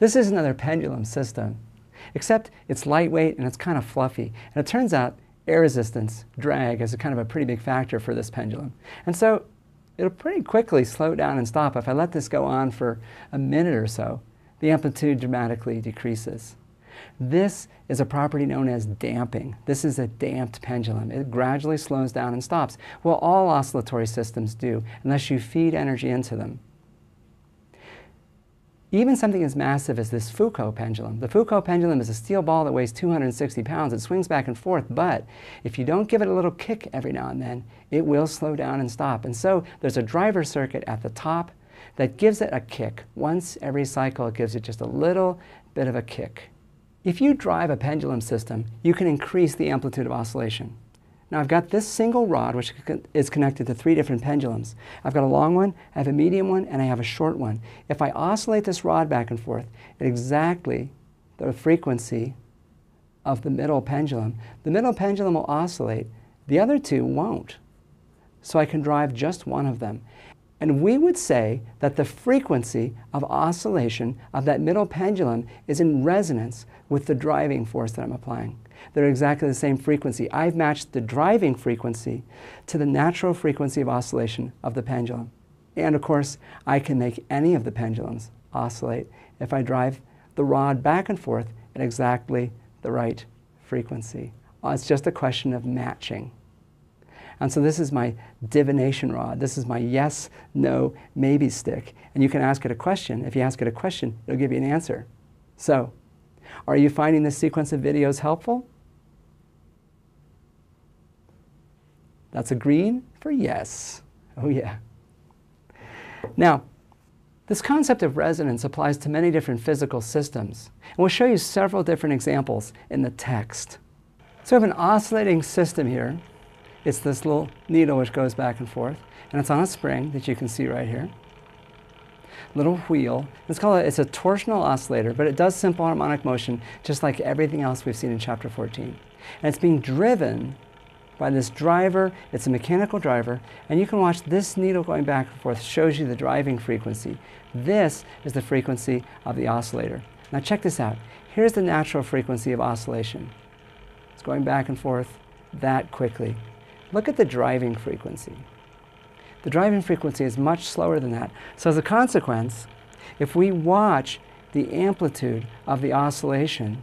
This is another pendulum system, except it's lightweight and it's kind of fluffy. And it turns out air resistance, drag, is a kind of a pretty big factor for this pendulum. And so it'll pretty quickly slow down and stop. If I let this go on for a minute or so, the amplitude dramatically decreases. This is a property known as damping. This is a damped pendulum. It gradually slows down and stops. Well, all oscillatory systems do, unless you feed energy into them. Even something as massive as this Foucault pendulum. The Foucault pendulum is a steel ball that weighs 260 pounds. It swings back and forth, but if you don't give it a little kick every now and then, it will slow down and stop. And so there's a driver circuit at the top that gives it a kick. Once every cycle, it gives it just a little bit of a kick. If you drive a pendulum system, you can increase the amplitude of oscillation. Now I've got this single rod which is connected to 3 different pendulums. I've got a long one, I have a medium one, and I have a short one. If I oscillate this rod back and forth at exactly the frequency of the middle pendulum, the middle pendulum will oscillate, the other 2 won't. So I can drive just one of them. And we would say that the frequency of oscillation of that middle pendulum is in resonance with the driving force that I'm applying. They're exactly the same frequency. I've matched the driving frequency to the natural frequency of oscillation of the pendulum. And of course, I can make any of the pendulums oscillate if I drive the rod back and forth at exactly the right frequency. It's just a question of matching. And so this is my divination rod. This is my yes, no, maybe stick. And you can ask it a question. If you ask it a question, it'll give you an answer. So, are you finding this sequence of videos helpful? That's a green for yes. Oh yeah. Now, this concept of resonance applies to many different physical systems. And we'll show you several different examples in the text. So we have an oscillating system here. It's this little needle which goes back and forth, and it's on a spring that you can see right here. Little wheel. It's a torsional oscillator, but it does simple harmonic motion just like everything else we've seen in chapter 14. And it's being driven by this driver. It's a mechanical driver, and you can watch this needle going back and forth. Shows you the driving frequency. This is the frequency of the oscillator. Now check this out. Here's the natural frequency of oscillation. It's going back and forth that quickly. Look at the driving frequency. The driving frequency is much slower than that. So as a consequence, if we watch the amplitude of the oscillation,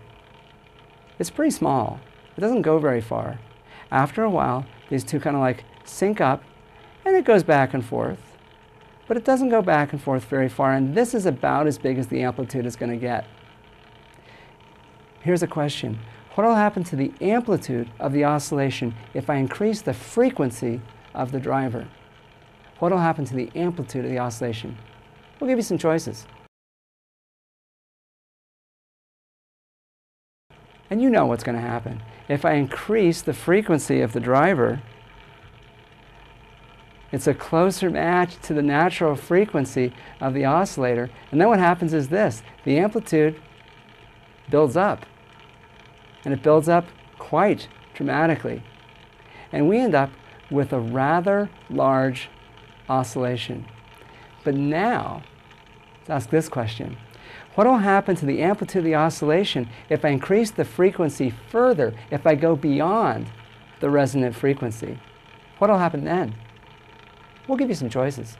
it's pretty small. It doesn't go very far. After a while, these two kind of like sync up, and it goes back and forth. But it doesn't go back and forth very far, and this is about as big as the amplitude is going to get. Here's a question. What will happen to the amplitude of the oscillation if I increase the frequency of the driver? What will happen to the amplitude of the oscillation? We'll give you some choices. And you know what's going to happen. If I increase the frequency of the driver, it's a closer match to the natural frequency of the oscillator. And then what happens is this. The amplitude builds up. And it builds up quite dramatically. And we end up with a rather large oscillation. But now, let's ask this question. What will happen to the amplitude of the oscillation if I increase the frequency further, if I go beyond the resonant frequency? What will happen then? We'll give you some choices.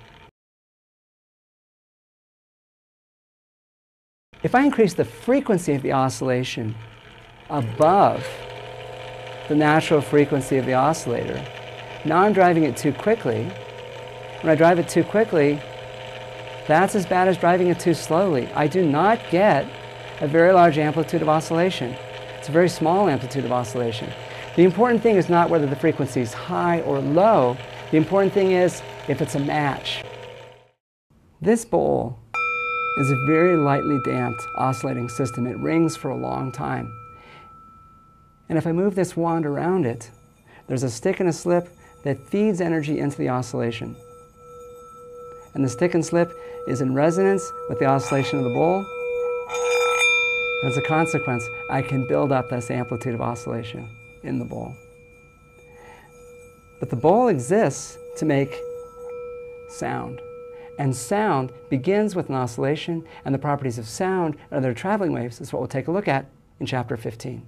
If I increase the frequency of the oscillation above the natural frequency of the oscillator, now I'm driving it too quickly. When I drive it too quickly, that's as bad as driving it too slowly. I do not get a very large amplitude of oscillation. It's a very small amplitude of oscillation. The important thing is not whether the frequency is high or low. The important thing is if it's a match. This bowl is a very lightly damped oscillating system. It rings for a long time. And if I move this wand around it, there's a stick and a slip that feeds energy into the oscillation. And the stick and slip is in resonance with the oscillation of the bowl. As a consequence, I can build up this amplitude of oscillation in the bowl. But the bowl exists to make sound. And sound begins with an oscillation, and the properties of sound and other traveling waves is what we'll take a look at in Chapter 15.